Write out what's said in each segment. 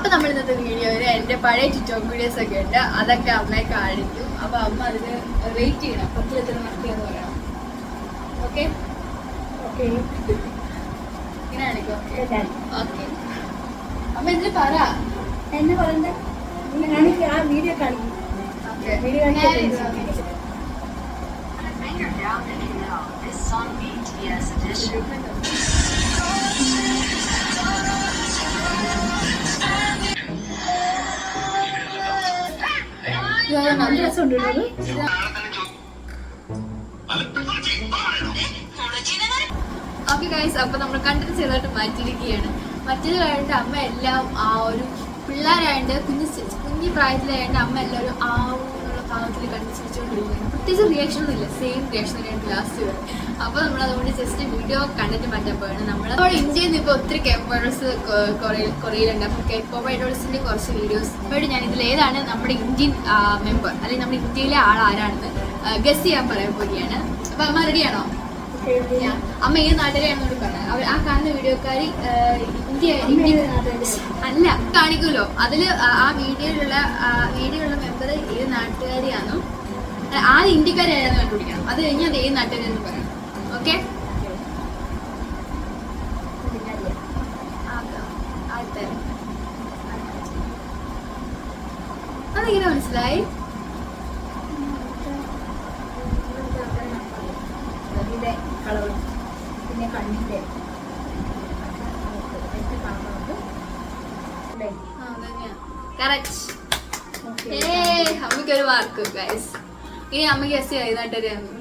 അപ്പൊ നമ്മൾ ഇന്നത്തെ വീഡിയോയിൽ എന്റെ പഴയ ടിക്ടോക്ക് വീഡിയോസ് ഒക്കെ ഉണ്ട്, അതൊക്കെ അമ്മയെ കാണിക്കും. അപ്പൊ അമ്മ അതിന് വെയിറ്റ് ചെയ്യണം, 10 എത്ര മാർക്കിയാന്ന് പറയണം. ഓക്കെ ഇങ്ങനെ കാണിക്കും. ഓക്കെ അമ്മ ഇതിൽ പറ എന്നെ പറയണ്ടേ, ആ വീഡിയോ കാണിക്കും. വീഡിയോ നല്ല രസമുണ്ട്. ഓക്കെ ഗൈസ്, അപ്പൊ നമ്മൾ കണ്ടിട്ട് ചെറുതായിട്ട് മാറ്റിയിരിക്കുകയാണ്. മറ്റേതായിട്ട് അമ്മ എല്ലാം ആ ഒരു പിള്ളേരായിട്ട് കുഞ്ഞു പ്രായത്തിലായിട്ട് അമ്മ എല്ലാവരും എന്നുള്ള ഭാഗത്തിൽ കണ്ടുപിടിച്ചുകൊണ്ടിരിക്കുകയാണ്. പ്രത്യേകിച്ച് റിയാക്ഷൻ ഒന്നും ഇല്ല, സെയിം റിയാക്ഷൻ തന്നെയാണ് ലാസ്റ്റ് വരെ. അപ്പോൾ നമ്മൾ അതുകൊണ്ട് ജസ്റ്റ് വീഡിയോ കണ്ടിട്ട് മാറ്റാൻ പോയാണ്. നമ്മൾ ഇന്ത്യയിൽ നിന്ന് ഇപ്പോൾ ഒത്തിരി കേപ്പോഡേഴ്സ് കൊറിയയിലുണ്ട്. അപ്പോൾ കേപ്പോഡേഴ്സിന്റെ കുറച്ച് വീഡിയോസ് ഇപ്പോഴും ഞാൻ ഇതിൽ ഏതാണ് നമ്മുടെ ഇന്ത്യൻ മെമ്പർ അല്ലെങ്കിൽ നമ്മുടെ ഇന്ത്യയിലെ ആൾ ആരാണെന്ന് ഗസ് ചെയ്യാൻ പറയാൻ പോവുകയാണ്. അപ്പൊ അമ്മ റെഡിയാണോ? അമ്മ ഏത് നാട്ടിലെയാണെന്നോട് പറഞ്ഞത്. അവർ ആ കാണുന്ന വീഡിയോക്കാരി ഇന്ത്യ അല്ല കാണിക്കുമല്ലോ, അതില് ആ വീഡിയോയിലുള്ള മെമ്പർ ഏത് നാട്ടുകാരിയാണോ ആദ്യം ഇന്ത്യക്കാരായിരുന്നു കണ്ടുപിടിക്കണം. അത് കഴിഞ്ഞ് അത് ഏത് നാട്ടുകാരെന്ന് പറയണം. ഓക്കെ അതെങ്ങനെ മനസ്സിലായി? പിന്നെ കണ്ണിന്റെ അമ്മയ്ക്ക് ഒരു മാർക്ക് ഗൈസ്. ഇനി അമ്മയ്ക്ക് ഗസ് ചെയ്തായിട്ടറിയാന്ന്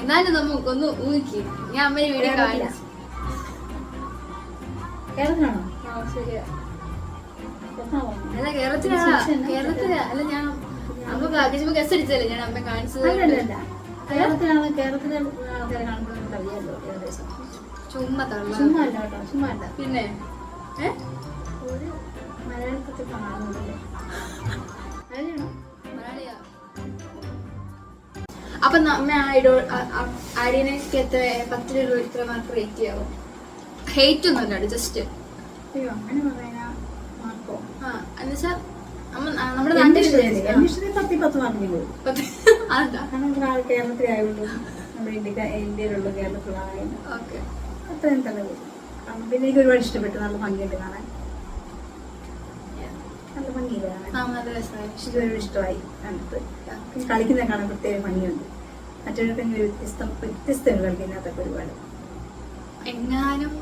എന്നാലും നമുക്ക് ഒന്ന് ഊഹിക്ക്. ഞാൻ അമ്മയെ വീഡിയോ കാണിച്ചു. അല്ല കേരളത്തിലാ അല്ല ഞാൻ അമ്മ പ്രാദേശിക ഗസ് അടിച്ചല്ലേ ഞാൻ അമ്മ കാണിച്ചത്. കേരളത്തിലെ ആൾക്കാരെ കാണുമ്പോൾ അറിയാലോ ഏകദേശം. ചുമ്മാ പിന്നെ ഒരു മലയാളത്തിൽ കാണുന്നില്ലേ? മലയാളിയാ. അപ്പൊ നമ്മ ആര്യനൊക്കെ 10 ഇത്ര മാർക്ക് റേറ്റ് ചെയ്യാവും. ഹെയ്റ്റ് ഒന്നും അല്ല, ജസ്റ്റ് അങ്ങനെ പറയാ മാർക്കോ എന്നുവെച്ചാ നമ്മുടെ നാട്ടിൽ 10 മാർക്ക് കേരളത്തിലായതുകൊണ്ട് നമ്മുടെ ഇന്ത്യയിലുള്ള കേരളത്തിലായത് അത്രയും തന്നെ പോകും. പിന്നെ എനിക്ക് ഒരുപാട് ഇഷ്ടപ്പെട്ടു. നല്ല ഭംഗിയുണ്ട് കാണാൻ, നല്ല ഭംഗിയില്ല കാണാൻ, ഇഷ്ടമായി കണ്ടിട്ട്. കളിക്കുന്ന കാണാൻ പ്രത്യേക ഭംഗിയുണ്ട്. മറ്റൊരു വ്യത്യസ്തങ്ങൾ കളിക്കുന്നതൊക്കെ ഒരുപാട്. എങ്ങാനും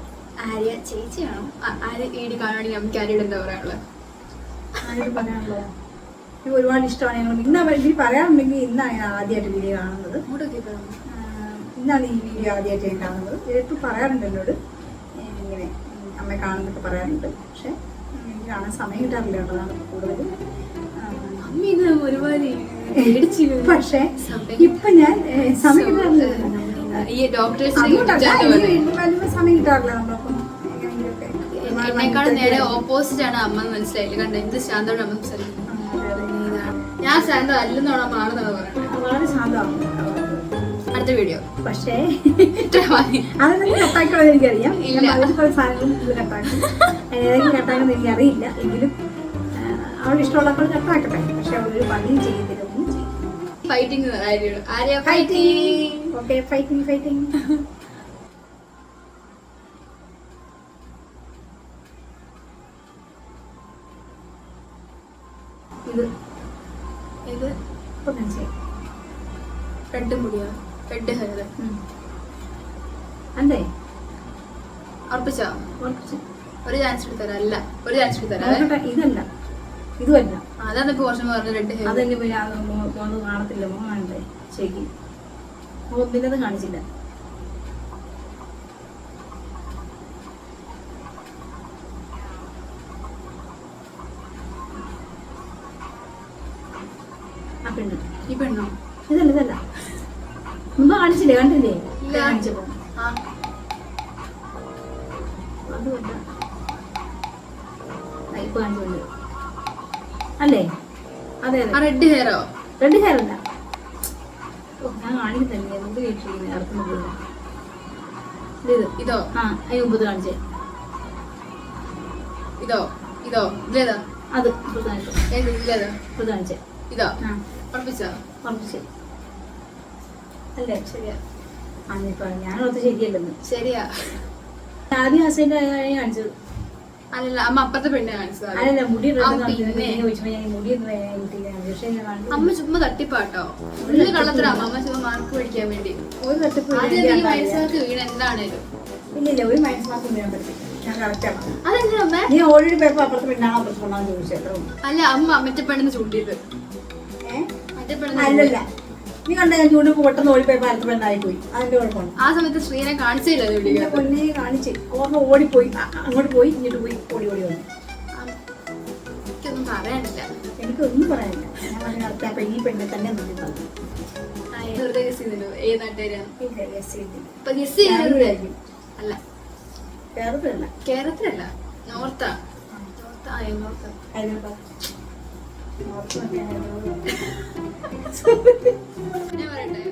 ആര്യ ചേച്ചിയാണോ ആര്യ വീഡിയോ കാണുകയാണെങ്കിൽ നമുക്ക് ആര്യോട് എന്താ പറയാനുള്ളത്? ആരോട് പറയാനുള്ളോ? എനിക്ക് ഒരുപാട് ഇഷ്ടമാണ്. ഞങ്ങൾ ഇന്ന് പറയാറുണ്ടെങ്കിൽ ഇന്നാണ് ഞാൻ ആദ്യമായിട്ട് വീഡിയോ കാണുന്നത്. ഇന്നാണ് ഈ വീഡിയോ ആദ്യമായിട്ട് ഞാൻ കാണുന്നത്. ഇതിപ്പോൾ പറയാറുണ്ട് എന്നോട് ഇങ്ങനെ അമ്മ കാണുന്നൊക്കെ പറയാറുണ്ട്. പക്ഷെ എനിക്ക് കാണാൻ സമയം കിട്ടാറില്ല കേട്ടതാണ് കൂടുതലും. പക്ഷെ ഇപ്പൊ ഞാൻ സമയം കിട്ടാറില്ല. സമയം കിട്ടാറില്ല. നമ്മളപ്പം എന്നെക്കാളും നേരെ ഓപ്പോസിറ്റ് ആണ് അമ്മ. മനസ്സിലായില്ല കണ്ട എന്ത് ശാന്തമാണ് അമ്മ സംസാരിക്കുന്നത്. ഞാൻ ശാന്തം അല്ലെന്നാണ് അമ്മ ആണെന്നാണ് പറയുന്നത്. വളരെ ശാന്തമാണ്. അടുത്ത വീഡിയോ പക്ഷേ അതൊന്നും കട്ടാക്കണോ എനിക്കറിയാം. പല സാധനങ്ങളും ഇത് കട്ടാക്കും. ഏതെങ്കിലും കട്ടാക്കുന്നത് എനിക്കറിയില്ല. എങ്കിലും അവൾക്ക് ഇഷ്ടമുള്ളപ്പോൾ കട്ടാക്കട്ടെ. പക്ഷെ അവളൊരു പണിയും ചെയ്തില്ല, ഒന്നും ചെയ്യും. ഫൈറ്റിംഗ് ഓക്കെ ഫൈറ്റിംഗ് ഇത് റെഡ് മുടിയോ? റെഡ് ഹെയർ അല്ലേ? ഉറപ്പിച്ചോ? ഒരു ചാൻസ് എടുത്തരാ. അല്ല ഒരു ചാൻസ് എടുത്തരാ. ഇതല്ല, ഇതുമല്ല. അതാണ് ഇപ്പൊ കുറച്ച് പറഞ്ഞു റെഡ് ഹെയർ. അതെന്നെ പോയി മോന്ന് കാണത്തില്ല. മോൻ കാണണ്ടേ? ശരി, ഒന്നിനത് കാണിച്ചില്ല. ആ പെണ്ണ്, ഈ പെണ്ണോ? ഇതല്ല മുമ്പ് കാണിച്ചില്ലേ? കണ്ടില്ലേ? കാണിച്ചപ്പോ അതുമല്ല. ഇപ്പൊ കാണിച്ചുകൊണ്ട് അല്ലേ? അതെ റെഡ് ഹെയറോ? റെഡ് ഹെയർ അല്ല. ഞാൻ കാണിക്കുന്നില്ലേ? മുമ്പ് കേട്ടിരിക്കുന്നത് ഇറക്കുന്നത്. ഇതോ? ആ, അതിന് മുമ്പ് കാണിച്ചേ. ഇതോ ഇതേതാ? അത് ഇപ്പോൾ കാണിച്ചു. ഇതിലേതാ? ഇപ്പോൾ കാണിച്ചേ. ഇതോ? ആ ഉറപ്പിച്ചോ? ഉറപ്പിച്ച് അല്ലേ? ശരിയാ. ഞാൻ ഓർത്ത് ശരിയല്ലെന്ന്. ശരിയാ. ആദ്യം ഹസ്ബൻഡ് കാണിച്ചത്. അല്ലല്ല, അമ്മ അപ്പുറത്തെ പെണ്ണെ കാണിച്ചത്. അല്ലല്ല, മുടി പിന്നെ ചോദിച്ചപ്പോ ഞാൻ മുടി ഒന്ന് അമ്മ ചുമ്മാ തട്ടിപ്പാട്ടോ. ഉള്ള കള്ളത്തിനാ അമ്മ ചുമ്മാ മാർക്ക് മേടിക്കാൻ വേണ്ടി. ഒരു തട്ടിപ്പ് ആദ്യം ഈ മനസ്സിലാക്കി വീണ് എന്താണേലും. ഇല്ലില്ല, ഒരു മൈനസ് മാർക്ക് വീഴാൻ പറ്റില്ല. ഞാൻ കറക്റ്റാണ്. അതെന്താ അമ്മ? നീ ഓൾറെഡി പേപ്പർ അപ്പുറത്ത് പെണ്ണാണോ അപ്പുറത്ത് പെണ്ണാന്ന് ചോദിച്ചോ. അല്ല, അമ്മ മറ്റേ പെണ്ണെന്ന് ചൂണ്ടിയത്. മറ്റേ പെണ്ണെന്ന് അല്ലല്ല, നീ കണ്ട ഞാൻ ചൂണ്ടിപ്പോ പെട്ടെന്ന് ഓടി പേപ്പർ അടുത്ത പെണ്ണായി പോയി. അതിന്റെ കുഴപ്പമാണ്. ആ സമയത്ത് ശ്രീനെ കാണിച്ചില്ല. പൊന്നെ കാണിച്ച് ഓർമ്മ ഓടിപ്പോയി, അങ്ങോട്ട് പോയി ഇങ്ങോട്ട് പോയി, ഓടി വന്നു. എനിക്കൊന്നും പറയാനില്ല. എനിക്കൊന്നും പറയാനില്ല. ഞാൻ അങ്ങനെ നടത്തിയപ്പോ ഈ പെണ്ണെ തന്നെ നോക്കി വെറുതെ ഗസ് ചെയ്തല്ലോ ഏത് നാട്ടുകാരാണ്. അല്ല, കേരളത്തിലല്ല, കേരളത്തിലല്ല, നോർത്താ. ഹൈദരാബാദ്. ഞാൻ പറയട്ടെ,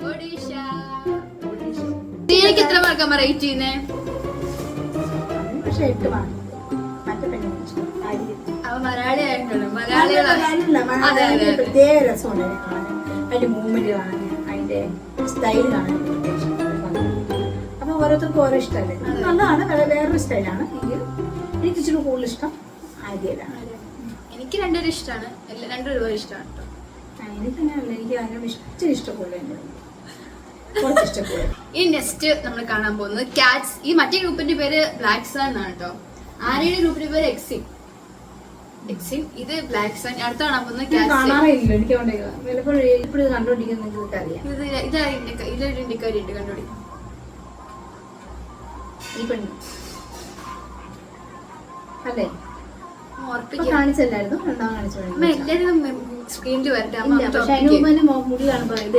ഒഡീഷ. ശ്രീനക്ക് എത്ര മാർക്കാ റേറ്റ് ചെയ്യുന്നേ? പക്ഷെ 8 മാർക്ക്. മറ്റേ പെണ്ണെ അവ മലയാളി ആയിട്ടുള്ളൂ. മലയാളികളാണ്. പ്രത്യേക രസമുണ്ട് കാണാൻ. അതിന്റെ മൂവ്മെന്റ് കാണാൻ, അതിന്റെ സ്റ്റൈൽ കാണാൻ. അപ്പൊ ഓരോരുത്തർക്കും ഓരോ ഇഷ്ടമല്ലേ. നല്ലതാണ്, വേറൊരു സ്റ്റൈലാണ്. എനിക്ക് ഇച്ചിരി കൂടുതൽ ഇഷ്ടം ആദ്യയിലാണ്. എനിക്ക് രണ്ടുപേരും ഇഷ്ടമാണ്. രണ്ടുപേരും ഇഷ്ടമാണ് കേട്ടോ. എനിക്കങ്ങനെയല്ല, എനിക്ക് അതിനോട് ഇച്ചിരി ഇഷ്ടപ്പെടുന്നു. കുറച്ച് ഇഷ്ടപ്പെടും. ഈ നെക്സ്റ്റ് നമ്മൾ കാണാൻ പോകുന്നത് കാറ്റ്സ്. ഈ മറ്റേ ഗ്രൂപ്പിന്റെ പേര് ബ്ലാക്ക് സാൻ എന്നാണ് കേട്ടോ. ആര്യയുടെ ഗ്രൂപ്പിന്റെ പേര് എക്സിൻ. ഇത് ബ്ലാക്ക് സാൻ. അടുത്ത കാണാൻ പോകുന്നത് കാണാറില്ല. എനിക്ക് ഇപ്പോഴും കണ്ടോണ്ടിരിക്കുന്ന നിങ്ങൾക്ക് അറിയാം. ഇതൊരു ഇന്ത്യക്കാരി ഉണ്ട്, കണ്ടോടി. ഈ പെണ്ണ് അല്ലേ? കാണിച്ചല്ലായിരുന്നു, രണ്ടാമത് കാണിച്ചു. എല്ലാരും സ്ക്രീനിൽ വരട്ടെ. പക്ഷെ അതിന് മുടി കാണുമ്പോ ഇത്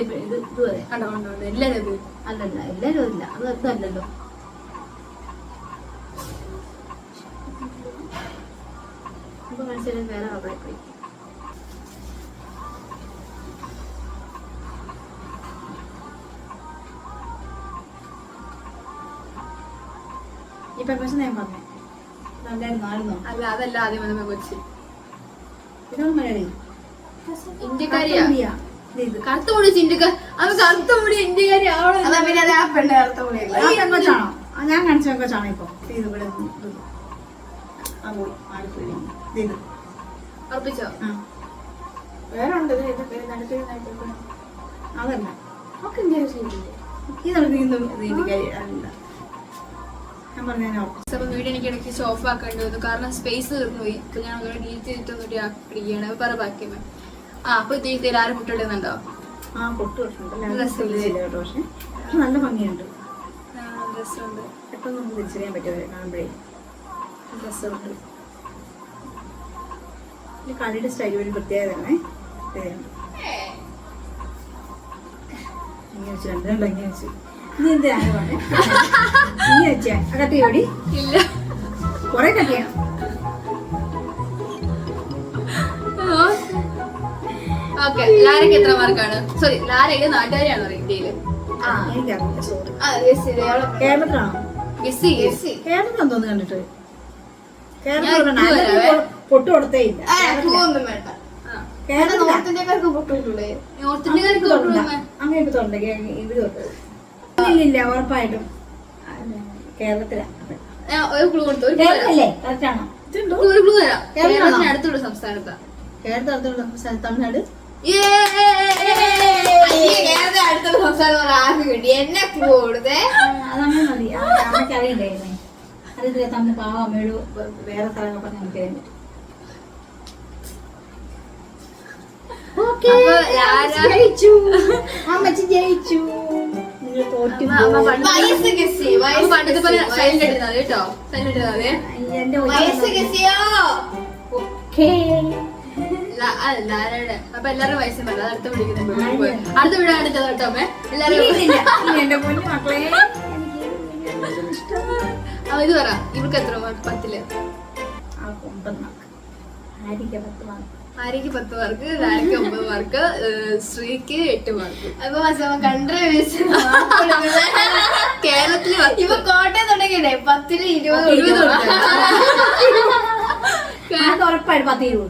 വരെ കണ്ടോ എല്ലാരും. അല്ലല്ല, എല്ലാരും ഇല്ല. അത് അല്ലല്ലോ. ഇപ്പൊ കാണിച്ചാലും വേറെ അവിടെ പോയി. ഈ പെർമിഷൻ ഞാൻ പറഞ്ഞേ നല്ലായിരുന്നോ? അല്ല, അതല്ല ആദ്യം വന്ന കൊച്ചി. ഇതാണ് മലയാളി, ഇന്ത്യക്കാരിയാ. കറുത്ത മുടി ഇന്ത്യക്കാർ. അത് കറുത്ത മുടി ഇന്ത്യക്കാരി ആവണം. ആ പെണ്ണ് കറുത്ത മുടിയല്ല. പെങ്കൊച്ചാണോ? ഞാൻ കാണിച്ച പെങ്കൊച്ചാണോ ഇപ്പൊ? ഇത് ഇവിടെ ഉറപ്പിച്ചോ? വേറെ ഉണ്ട്. അതല്ല, ഈ നടത്തിക്കുന്ന ഇന്ത്യക്കാരി അല്ല. ഞാൻ പറഞ്ഞ വീഡിയോ എനിക്ക് ഇടയ്ക്ക് ഓഫ് ആക്കേണ്ടി വന്നു, കാരണം സ്പേസ് തീർന്നു പോയി. അപ്പൊ ഞാൻ ഒന്നുകൂടെ ഡിലീറ്റ് ചെയ്തിട്ടൊന്നുകൂടി ആക്കിയാണ്. പറ ബാക്കി. അപ്പൊ ഇതിൽ ആരും മുട്ടിടുന്നുണ്ടോ? പക്ഷെ നല്ല ഭംഗിയുണ്ട്. ഡ്രസ്സുണ്ട്. പെട്ടെന്ന് നമുക്ക് തിരിച്ചറിയാൻ പറ്റുമോ കാണുമ്പോഴേ? ഡ്രസ്സുണ്ട്. ഈ കളിയുടെ സ്റ്റൈൽ ഒരു പ്രത്യേകതയാണേ. ഇങ്ങനെ വെച്ച് രണ്ടും ഇങ്ങനെ വെച്ച് ഇത് എന്ത് ആരവാണ് ഇങ്ങനെ വെച്ചാ കട്ടി ഓടി ഇല്ല, കൊറേ കട്ടിയാണ്. ഓക്കെ. ലാരയ്ക്ക് എത്ര മാർക്കാണ്? സോറി, ലാരയുടെ നാട്ടുകാരിയാണോ ഇന്ത്യയില്? എനിക്കറിയില്ല, സോറി. കേരളത്തിലാണോ? കേരളത്തിലാന്ന് തോന്നുന്നു കണ്ടിട്ട്. കേരളത്തിൽ പൊട്ട് കൊടുത്തേ ഇല്ല. നോർത്ത് ഇന്ത്യക്കാർക്ക് പൊട്ടില്ലേ? നോർത്ത് ഇന്ത്യക്കാർക്ക് അങ്ങനെ ഇപ്പൊ തൊണ്ട ഇത് തൊട്ട് ഇല്ലില്ല, ഉറപ്പായിട്ടും കേരളത്തിലാ. ഒരു ക്ലൂ കൊടുത്തു. കേരളല്ലേ? കറക്റ്റാണോ? ഒരു ക്ലൂ തരാം. കേരളത്തിന് അടുത്തുള്ള സംസ്ഥാനത്താ. കേരളത്തിൽ അടുത്തുള്ള തമിഴ്നാട്. അടുത്തുള്ള സംസ്ഥാനം ആർക്ക് കിട്ടി? എന്നെ ക്ലൂ കൊടുത്തേ. അതങ്ങനെ മതി. അമ്മയ്ക്ക് അറിയണ്ടായിരുന്നേ. അറിയത്തില്ല, തമ്മിൽ പാവം അമ്മയോട് വേറെ സ്ഥലങ്ങൾ പറഞ്ഞ് നമുക്ക് അറിയാൻ പറ്റും. അമ്മച്ചി ജയിച്ചു. നിങ്ങൾ തോറ്റു. പണ്ടത്തെ പോലെ സൈലന്റ് ഇടുന്നത് കേട്ടോ. സൈലന്റ് ഇടുന്നത്. ലാരയുടെ. അപ്പൊ എല്ലാവരും വയസ്സും വേണ്ട. അടുത്ത വിളിക്കുന്നുണ്ട്. അടുത്ത വീട് കാണിച്ചത് കേട്ടോ അമ്മേ. എല്ലാരും എന്റെ പൊന്നു മക്കളെ, ഇത് പറ. ഇവർക്ക് എത്ര മാർക്ക്? 10ല് ആര്യക്ക് 10 മാർക്ക്, ലാരയ്ക്ക് 9 മാർക്ക്, ശ്രീക്ക് 8 മാർക്ക്. അപ്പൊ കേരളത്തില് ഇപ്പൊ കോട്ടയം തുടങ്ങിയേ 10ല് 20. ഉറപ്പായിട്ട് 10 രൂപ.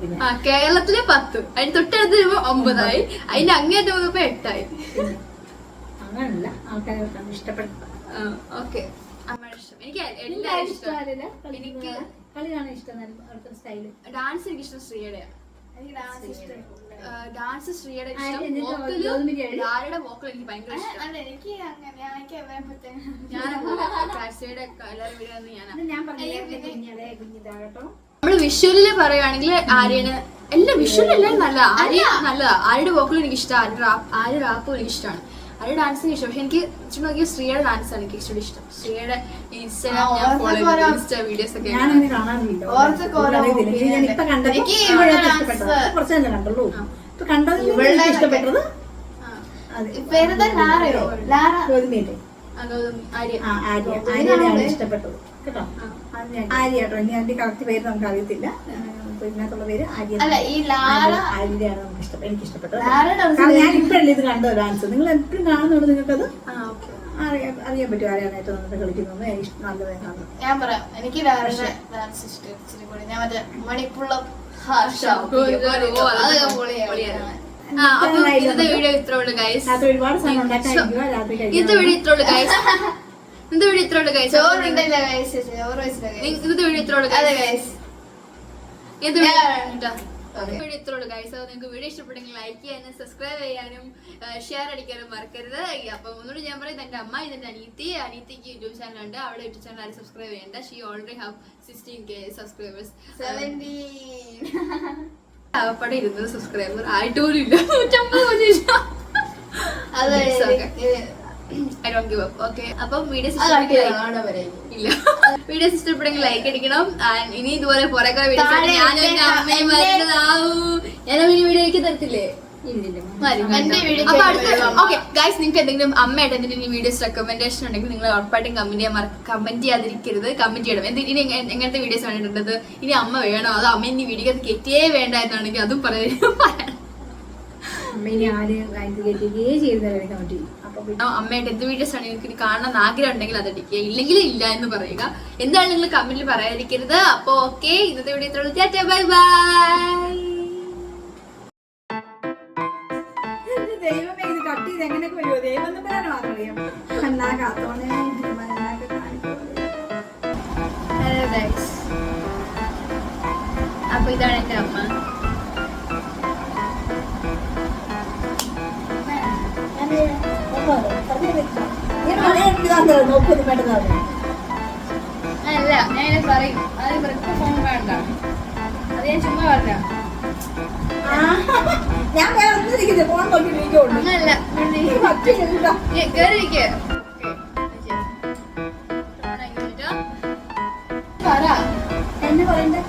കേരളത്തില് 10, അതിന് തൊട്ടടുത്ത് വരുമ്പോ 9 ആയി, അതിന്റെ അങ്ങേറ്റം വന്നപ്പോ 8 ആയി. അങ്ങനല്ല, ആൾക്കാരെ ഇഷ്ടപ്പെട്ട. ഓക്കെ, അമ്മയുടെ ഇഷ്ടം. എനിക്ക് എല്ലാവരും ഇഷ്ടം. എനിക്ക് കളിയാണ് ഇഷ്ടം. സ്റ്റൈല് ഡാൻസ് എനിക്ക് ഇഷ്ടം ശ്രീയുടെ. ഡാൻസ് ശ്രീയുടെ ഇഷ്ടം. ആരുടെ വോക്കൽ എനിക്ക് ഭയങ്കര ഇഷ്ടം. നമ്മള് വിഷ്വലില് പറയുകയാണെങ്കിൽ ആര്യന് എല്ലാ വിഷ്വലെല്ലാം നല്ലതാ. ആര്യ നല്ലതാ. ആരുടെ വോക്കൽ എനിക്ക് ഇഷ്ടമാണ്. ആര്യ റാപ്പും എനിക്ക് ഇഷ്ടമാണ്. ആരുടെ ഡാൻസിന് ഇഷ്ടം. പക്ഷെ എനിക്ക് ചുമ്മാ ശ്രീയുടെ ഡാൻസ് ആണ് എനിക്ക് ഇഷ്ടം. ശ്രീയുടെ ഇൻസ്റ്റാഗ്രാം വീഡിയോസ് ഒക്കെ ഇഷ്ടപ്പെട്ടത് ഇഷ്ടപ്പെട്ടത് കേട്ടോ. ആര്യ കേട്ടോ. ഇനി അതിന്റെ കറക്റ്റ് പേര് നമുക്ക് അറിയത്തില്ല. ഇതിനകത്തുള്ള പേര് ആര്യയാണ് നമുക്ക് ഇഷ്ടം. എനിക്ക് ഇഷ്ടപ്പെട്ടത്. ഞാൻ ഇപ്പഴല്ലേ ഇത് കണ്ടത് ഡാൻസ്. നിങ്ങൾ എപ്പോഴും കാണുന്നുണ്ട്. നിങ്ങൾക്കത് അറിയാൻ പറ്റും ആരെയാണ് ഏറ്റവും നന്നായിട്ട് കളിക്കുന്നത്. നല്ലതാണ്. ഞാൻ പറയാം, എനിക്ക് ഡാൻസ് ഇഷ്ടം. ഇച്ചിരി കൂടി ഞാൻ മറ്റേ മണിപ്പുള്ള ഇന്നത്തെ വീഡിയോ ഇത്രേ ഉള്ളൂ ഗൈസ്. ഒരുപാട് സാധനം ഉണ്ടാക്കാൻ ഇന്നത്തെ വീഡിയോ ഇത്രേ ഉള്ളൂ ഗൈസ്. ഇന്നത്തെ വീഡിയോ ഇത്രേ ഉള്ളൂ ഗൈസ്. ചോറുണ്ടല്ലേ ഗൈസ്? ചോറ് വെച്ചിട്ട് ഇന്നത്തെ വീഡിയോ ഇത്രേ ഉള്ളൂ അതെ ഗൈസ്. ഗൈസ്. വീഡിയോ ഇത്രേ ഉള്ളൂ ഗൈസ്. അത് നിങ്ങൾക്ക് വീഡിയോ ഇഷ്ടപ്പെട്ടെങ്കിൽ ലൈക്ക് ചെയ്യാനും സബ്സ്ക്രൈബ് ചെയ്യാനും ഷെയർ അടിക്കാനും മറക്കരുത്. അപ്പൊ ഒന്നുകൂടി ഞാൻ പറയും, എന്റെ അമ്മ, ഇതെന്റെ അനിയത്തിക്ക് യൂട്യൂബ് ചാനൽ ഉണ്ട്. അവിടെ യൂട്യൂബ് ചാനൽ ആരും സബ്സ്ക്രൈബ് ചെയ്യണ്ട. She already have 16K subscribers. 17 പടം 200 സബ്സ്ക്രൈബർ ആയിട്ട് പോലും ഇല്ല. 150 പോലും ഇല്ല. I don't give up. Okay. അപ്പം വീഡിയോസ് ഇഷ്ടപ്പെടുമെങ്കിൽ ലൈക്ക് അടിക്കണം. ഇനി ഇതുപോലെ കുറെ വീഡിയോസ് ഞാനും എന്റെ അമ്മയും ഞാൻ വീഡിയോക്ക് തരത്തില്ലേ? നിങ്ങൾക്ക് എന്തെങ്കിലും അമ്മയായിട്ട് എന്തെങ്കിലും വീഡിയോസ് റെക്കമെൻഡേഷൻ ഉണ്ടെങ്കിൽ നിങ്ങൾ ഉറപ്പായിട്ടും കമന്റ് ചെയ്യാതിരിക്കരുത്. കമന്റ് ചെയ്യണം. ഇനി എങ്ങനത്തെ വീഡിയോസ് ആണ് ഇടേണ്ടത്, ഇനി അമ്മ വേണോ അതോ അമ്മ ഇനി വീഡിയോ കെറ്റിയേ വേണ്ട എന്നാണെങ്കിൽ അതും പറയണം. അമ്മയായിട്ട് എന്ത് വീഡിയോസ് ആണ് എനിക്ക് കാണാൻ ആഗ്രഹം ഉണ്ടെങ്കിൽ അത് അടിക്കുക, ഇല്ലെങ്കിൽ ഇല്ല എന്ന് പറയുക. എന്താണ് നിങ്ങൾ കമന്റിൽ പറയാതിരിക്കരുത്. അപ്പൊ ഓക്കെ, ഇന്നത്തെ വീഡിയോ ഇത്രയുള്ളൂ. Tata, bye bye. ദൈവമേ, ഇത് കട്ട് ചെയ്ത് എങ്ങനെയൊക്കെ വരുമോ? ദൈവം എന്ന് പറയാനോ അറിയാം. അപ്പൊ ഇതാണ് എന്റെ അമ്മ. അല്ല, ഞാൻ പറയും. അത് ഇവർക്ക് ഫോൺ വേണ്ട. അത് ഞാൻ ചുമ്മാ പറഞ്ഞ. ഞാൻ വേറെ ഒന്നും ഇരിക്കുന്നത് ഫോൺ നോക്കി വിളിക്കുള്ളൂ. അങ്ങനല്ല, കേറിയിരിക്കേ. പറ എന്നെ പറയണ്ടേ?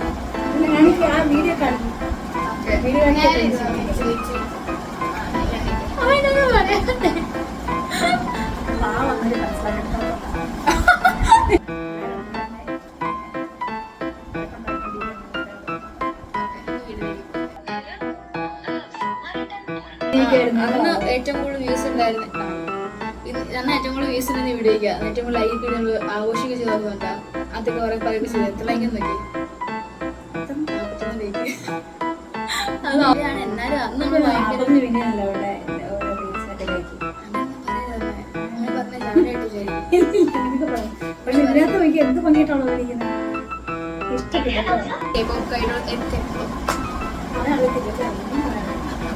ഞാനിപ്പോ ആ വീഡിയോ കണ്ടു. വീഡിയോ അന്ന് ഏറ്റവും കൂടുതൽ വ്യൂസ് ഉണ്ടായിരുന്നു. അന്ന് ഏറ്റവും കൂടുതൽ വ്യൂസ് ഉണ്ടെന്ന് വീഡിയോയ്ക്ക് ഏറ്റവും കൂടുതൽ ലൈക്ക് ഇടുന്നത് ആഘോഷിക്കുക ചെയ്തത് നോക്ക. അതൊക്കെ കുറെ പറയുക ചെയ്തത്. എത്ര ലൈക്ക് നോക്കി? 41 ലൈക്ക്. അതാണ്. എന്നാലും അന്ന് നമ്മൾ ഭയങ്കര എന്ത് ഭംഗിയായിട്ടാണോ വിളിക്കുന്നത്?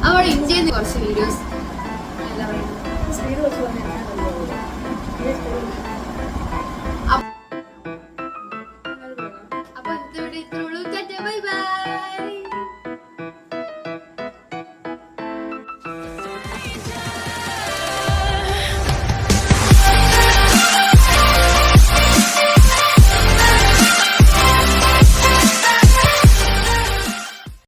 അവിടെ ഇന്ത്യയിൽ നിന്ന് കുറച്ച് വീഡിയോസ് സ്പീഡ് വെച്ച്